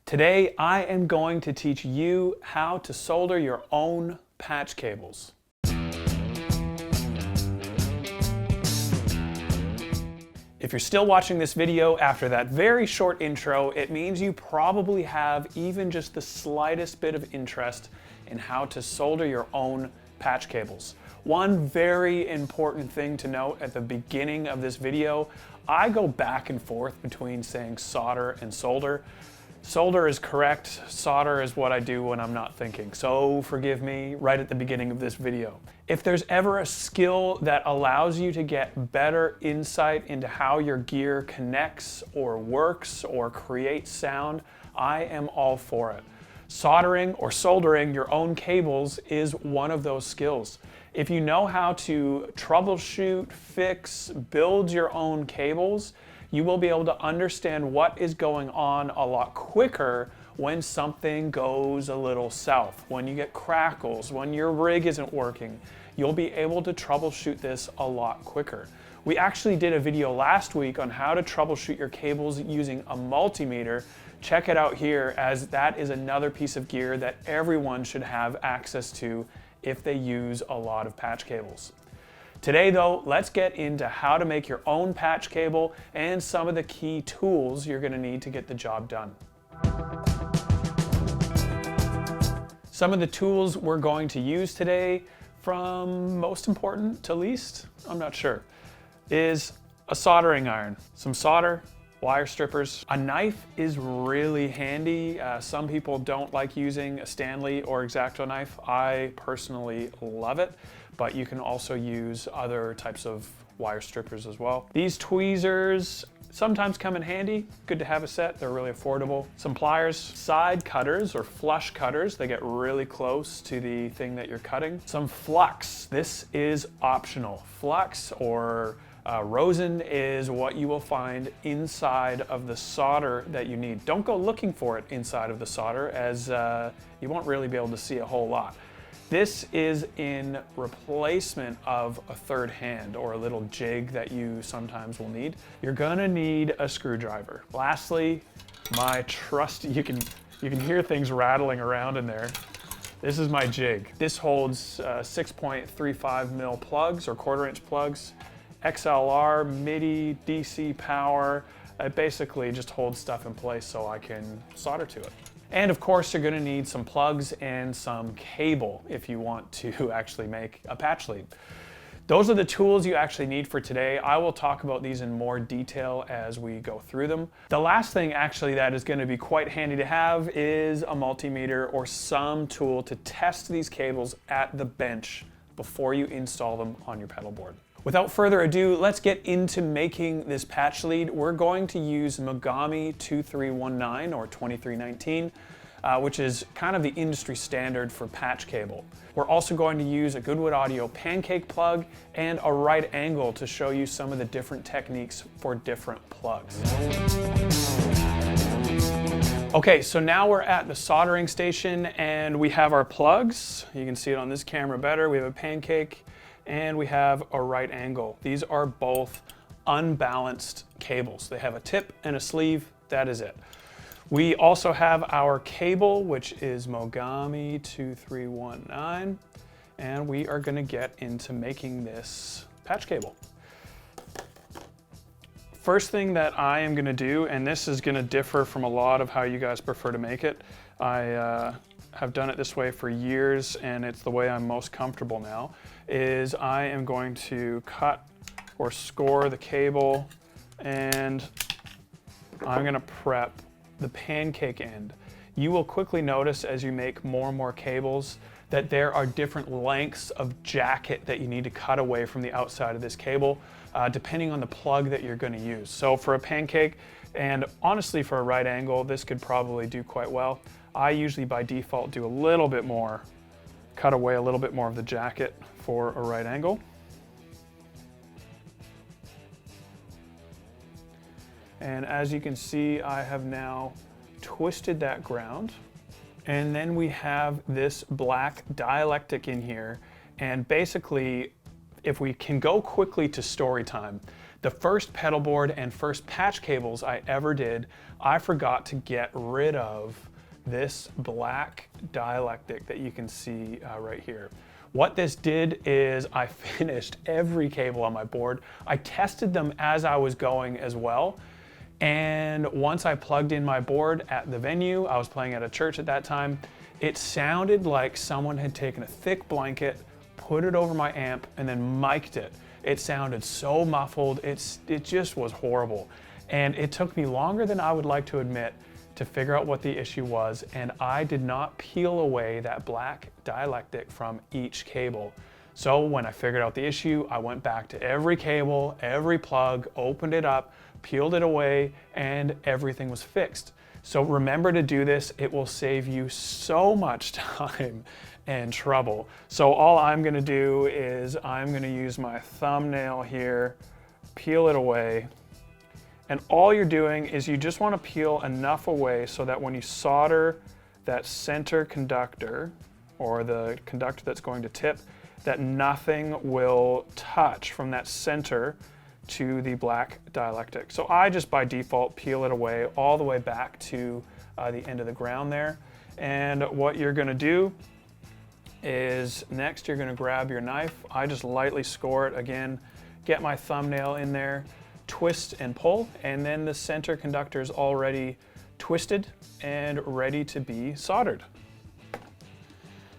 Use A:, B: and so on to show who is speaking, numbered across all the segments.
A: Today I am going to teach you how to solder your own patch cables. If you're still watching this video after that very short intro, it means you probably have even just the slightest bit of interest in how to solder your own patch cables. One very important thing to note at the beginning of this video, I go back and forth between saying solder and solder. Solder is correct, solder is what I do when I'm not thinking, so forgive me right at the beginning of this video. If there's ever a skill that allows you to get better insight into how your gear connects or works or creates sound, I am all for it. Soldering or soldering your own cables is one of those skills. If you know how to troubleshoot, fix, build your own cables, you will be able to understand what is going on a lot quicker when something goes a little south, when you get crackles, when your rig isn't working. You'll be able to troubleshoot this a lot quicker. We actually did a video last week on how to troubleshoot your cables using a multimeter. Check it out here, as that is another piece of gear that everyone should have access to if they use a lot of patch cables. Today though, let's get into how to make your own patch cable and some of the key tools you're going to need to get the job done. Some of the tools we're going to use today, from most important to least, I'm not sure, is a soldering iron, some solder, wire strippers. A knife is really handy. Some people don't like using a Stanley or X-Acto knife. I personally love it, but you can also use other types of wire strippers as well. These tweezers sometimes come in handy. Good to have a set, they're really affordable. Some pliers, side cutters or flush cutters. They get really close to the thing that you're cutting. Some flux, this is optional. Flux or rosin is what you will find inside of the solder that you need. Don't go looking for it inside of the solder, as you won't really be able to see a whole lot. This is in replacement of a third hand or a little jig that you sometimes will need. You're gonna need a screwdriver. Lastly, my trusty, you can hear things rattling around in there. This is my jig. This holds 6.35 mil plugs or 1/4 inch plugs. XLR, MIDI, DC power. It basically just holds stuff in place so I can solder to it. And of course, you're gonna need some plugs and some cable if you want to actually make a patch lead. Those are the tools you actually need for today. I will talk about these in more detail as we go through them. The last thing actually that is gonna be quite handy to have is a multimeter or some tool to test these cables at the bench before you install them on your pedal board. Without further ado, let's get into making this patch lead. We're going to use Mogami 2319 or 2319, which is kind of the industry standard for patch cable. We're also going to use a Goodwood Audio pancake plug and a right angle to show you some of the different techniques for different plugs. Okay, so now we're at the soldering station and we have our plugs. You can see it on this camera better. We have a pancake and we have a right angle. These are both unbalanced cables. They have a tip and a sleeve, that is it. We also have our cable, which is Mogami 2319, and we are gonna get into making this patch cable. First thing that I am gonna do, and this is gonna differ from a lot of how you guys prefer to make it. I have done it this way for years and it's the way I'm most comfortable now, is I am going to cut or score the cable and I'm gonna prep the pancake end. You will quickly notice as you make more and more cables that there are different lengths of jacket that you need to cut away from the outside of this cable, depending on the plug that you're gonna use. So for a pancake, and honestly for a right angle, this could probably do quite well. I usually by default do a little bit more, cut away a little bit more of the jacket for a right angle. And as you can see, I have now twisted that ground. And then we have this black dielectric in here. And basically, if we can go quickly to story time, The first pedal board and first patch cables I ever did, I forgot to get rid of this black dielectric that you can see right here. What this did is I finished every cable on my board. I tested them as I was going as well. And once I plugged in my board at the venue, I was playing at a church at that time, it sounded like someone had taken a thick blanket, put it over my amp, and then mic'd it. It sounded so muffled, it just was horrible. And it took me longer than I would like to admit to figure out what the issue was, and I did not peel away that black dielectric from each cable. So when I figured out the issue, I went back to every cable, every plug, opened it up, peeled it away, and everything was fixed. So remember to do this. It will save you so much time and trouble. So all I'm gonna do is I'm gonna use my thumbnail here, peel it away, and all you're doing is you just want to peel enough away so that when you solder that center conductor, or the conductor that's going to tip, that nothing will touch from that center to the black dielectric. So I just by default peel it away all the way back to the end of the ground there. And what you're going to do is next you're going to grab your knife. I just lightly score it again, get my thumbnail in there, twist and pull, and then the center conductor is already twisted and ready to be soldered.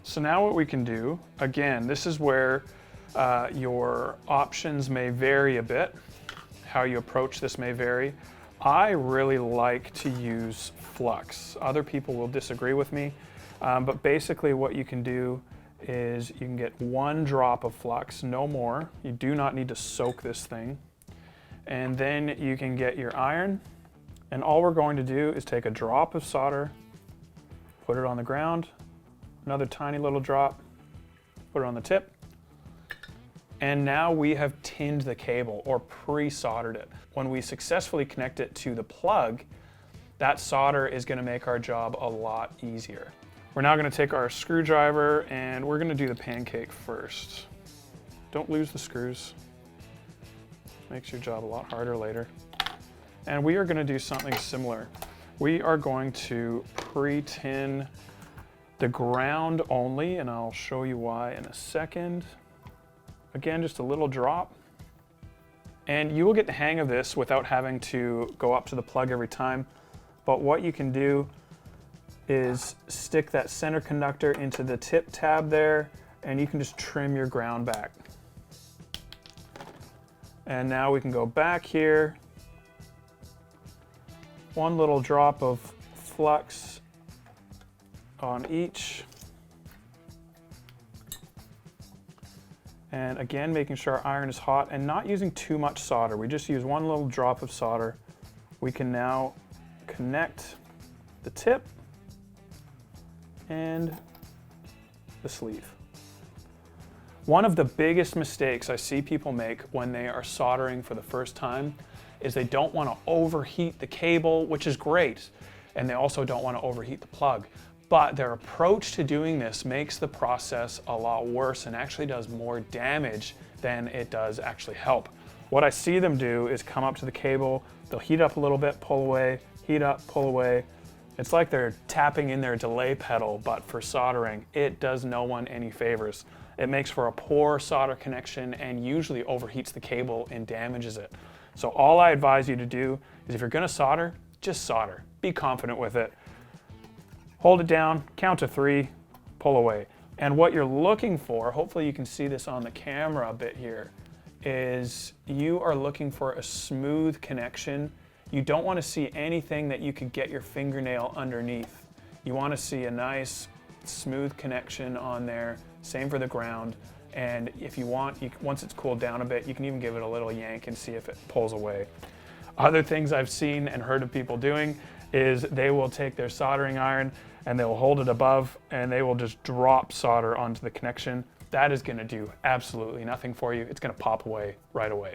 A: So now what we can do, again, this is where your options may vary a bit. How you approach this may vary. I really like to use flux. Other people will disagree with me, but basically what you can do is you can get 1 drop of flux, no more. You do not need to soak this thing. And then you can get your iron, and all we're going to do is take a drop of solder, put it on the ground, another tiny little drop, put it on the tip, and now we have tinned the cable or pre-soldered it. When we successfully connect it to the plug, that solder is going to make our job a lot easier. We're now going to take our screwdriver and we're going to do the pancake first. Don't lose the screws. Makes your job a lot harder later. And we are going to do something similar. We are going to pre-tin the ground only, and I'll show you why in a second. Again, just a little drop. And you will get the hang of this without having to go up to the plug every time. But what you can do is stick that center conductor into the tip tab there, and you can just trim your ground back. And now we can go back here. 1 little drop of flux on each. And again, making sure our iron is hot and not using too much solder. We just use 1 little drop of solder. We can now connect the tip and the sleeve. One of the biggest mistakes I see people make when they are soldering for the first time is they don't want to overheat the cable, which is great, and they also don't want to overheat the plug. But their approach to doing this makes the process a lot worse and actually does more damage than it does actually help. What I see them do is come up to the cable, they'll heat up a little bit, pull away, heat up, pull away. It's like they're tapping in their delay pedal, but for soldering, it does no one any favors. It makes for a poor solder connection and usually overheats the cable and damages it. So all I advise you to do is if you're gonna solder, just solder. Be confident with it. Hold it down, count to 3, pull away. And what you're looking for, hopefully you can see this on the camera a bit here, is you are looking for a smooth connection. You don't want to see anything that you could get your fingernail underneath. You want to see a nice smooth connection on there. Same for the ground. And if you want, once it's cooled down a bit, you can even give it a little yank and see if it pulls away. Other things I've seen and heard of people doing is they will take their soldering iron and they'll hold it above and they will just drop solder onto the connection. That is going to do absolutely nothing for you. It's going to pop away right away.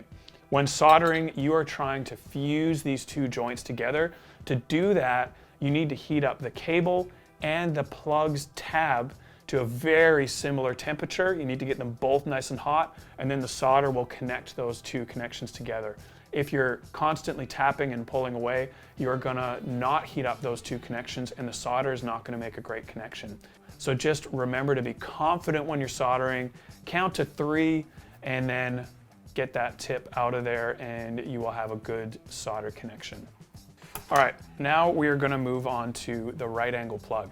A: When soldering, you are trying to fuse these 2 joints together. To do that, you need to heat up the cable and the plug's tab to a very similar temperature. You need to get them both nice and hot, and then the solder will connect those 2 connections together. If you're constantly tapping and pulling away, you're gonna not heat up those two connections and the solder is not gonna make a great connection. So just remember to be confident when you're soldering, count to 3, and then get that tip out of there and you will have a good solder connection. All right, now we are gonna move on to the right angle plug.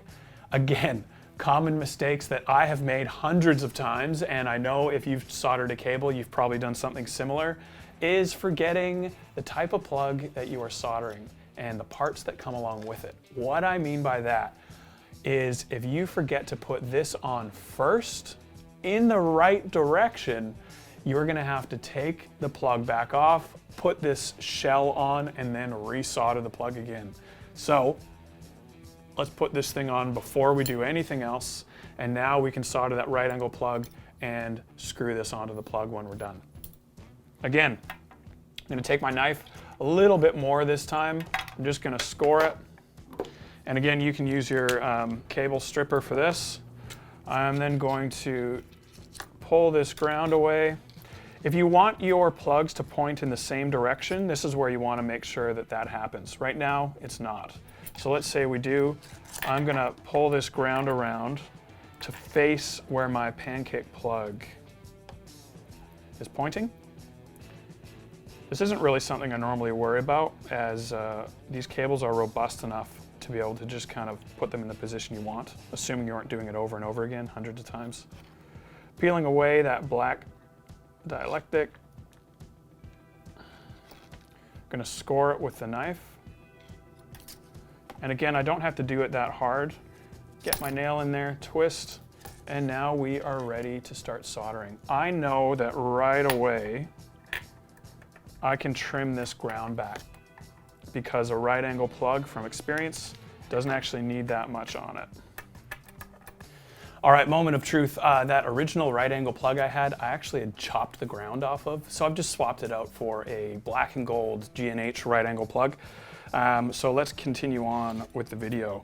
A: Again, common mistakes that I have made hundreds of times, and I know if you've soldered a cable, you've probably done something similar, is forgetting the type of plug that you are soldering and the parts that come along with it. What I mean by that is if you forget to put this on first in the right direction, you're gonna have to take the plug back off, put this shell on, and then resolder the plug again. So let's put this thing on before we do anything else, and now we can solder that right angle plug and screw this onto the plug when we're done. Again, I'm gonna take my knife a little bit more this time. I'm just gonna score it. And again, you can use your cable stripper for this. I'm then going to pull this ground away. If you want your plugs to point in the same direction, this is where you wanna make sure that that happens. Right now, it's not. So let's say we do. I'm gonna pull this ground around to face where my pancake plug is pointing. This isn't really something I normally worry about, as these cables are robust enough to be able to just kind of put them in the position you want, assuming you aren't doing it over and over again hundreds of times. Peeling away that black dielectric. Gonna score it with the knife. And again, I don't have to do it that hard. Get my nail in there, twist, and now we are ready to start soldering. I know that right away, I can trim this ground back because a right angle plug, from experience, doesn't actually need that much on it. All right, moment of truth. That original right angle plug I had, I actually had chopped the ground off of, so I've just swapped it out for a black and gold G&H right angle plug. So let's continue on with the video.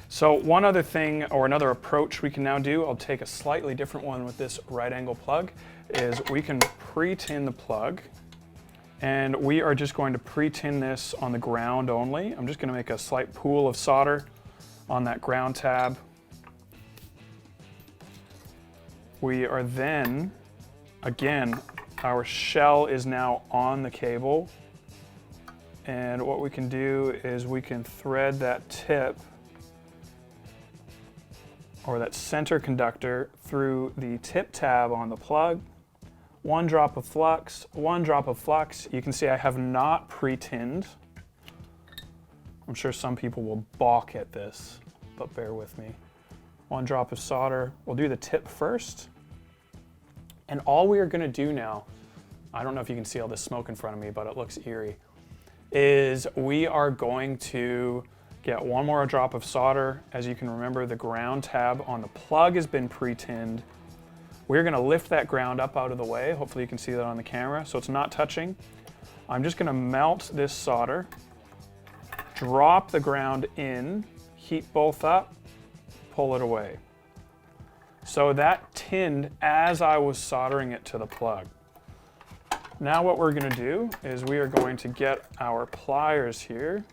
A: So one other thing, or another approach we can now do, I'll take a slightly different one with this right angle plug, is we can pre-tin the plug. And we are just going to pre-tin this on the ground only. I'm just gonna make a slight pool of solder on that ground tab. We are then, again, our shell is now on the cable. And what we can do is we can thread that tip or that center conductor through the tip tab on the plug. One drop of flux, one drop of flux. You can see I have not pre-tinned. I'm sure some people will balk at this, but bear with me. One drop of solder. We'll do the tip first. And all we are gonna do now, I don't know if you can see all this smoke in front of me, but it looks eerie, is we are going to get one more drop of solder. As you can remember, the ground tab on the plug has been pre-tinned. We're gonna lift that ground up out of the way. Hopefully you can see that on the camera, so it's not touching. I'm just gonna melt this solder, drop the ground in, heat both up, pull it away. So that tinned as I was soldering it to the plug. Now what we're gonna do is we are going to get our pliers here.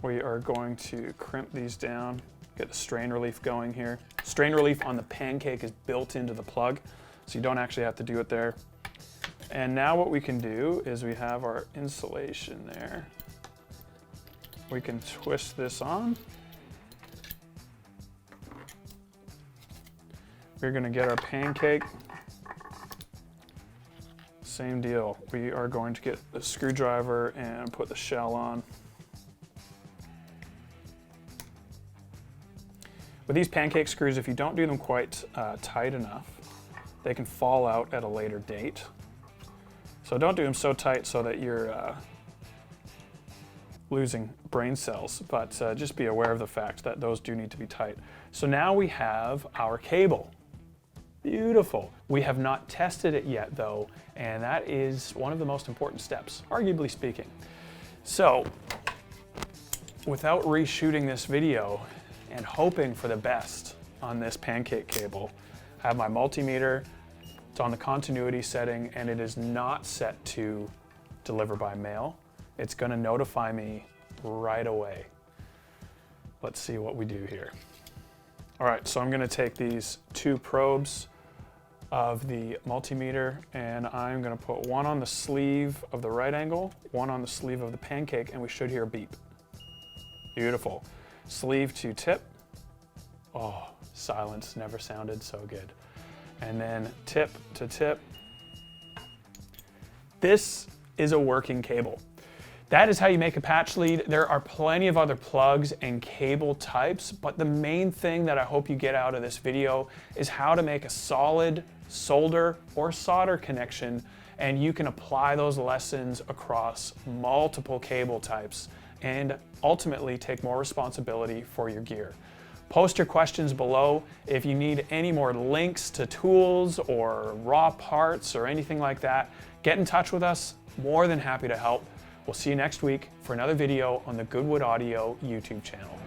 A: We are going to crimp these down, get the strain relief going here. Strain relief on the pancake is built into the plug, so you don't actually have to do it there. And now what we can do is we have our insulation there. We can twist this on. We're gonna get our pancake. Same deal. We are going to get the screwdriver and put the shell on. With these pancake screws, if you don't do them quite tight enough, they can fall out at a later date. So don't do them so tight so that you're losing brain cells, but just be aware of the fact that those do need to be tight. So now we have our cable. Beautiful. We have not tested it yet though, and that is one of the most important steps, arguably speaking. So, without reshooting this video and hoping for the best on this pancake cable, I have my multimeter. It's on the continuity setting and it is not set to deliver by mail, it's gonna notify me right away. Let's see what we do here. All right, so I'm gonna take these 2 probes of the multimeter and I'm gonna put one on the sleeve of the right angle, one on the sleeve of the pancake, and we should hear a beep. Beautiful. Sleeve to tip. Oh, silence never sounded so good. And then tip to tip. This is a working cable. That is how you make a patch lead. There are plenty of other plugs and cable types, but the main thing that I hope you get out of this video is how to make a solid solder or solder connection, and you can apply those lessons across multiple cable types and ultimately take more responsibility for your gear. Post your questions below. If you need any more links to tools or raw parts or anything like that, get in touch with us. More than happy to help. We'll see you next week for another video on the Goodwood Audio YouTube channel.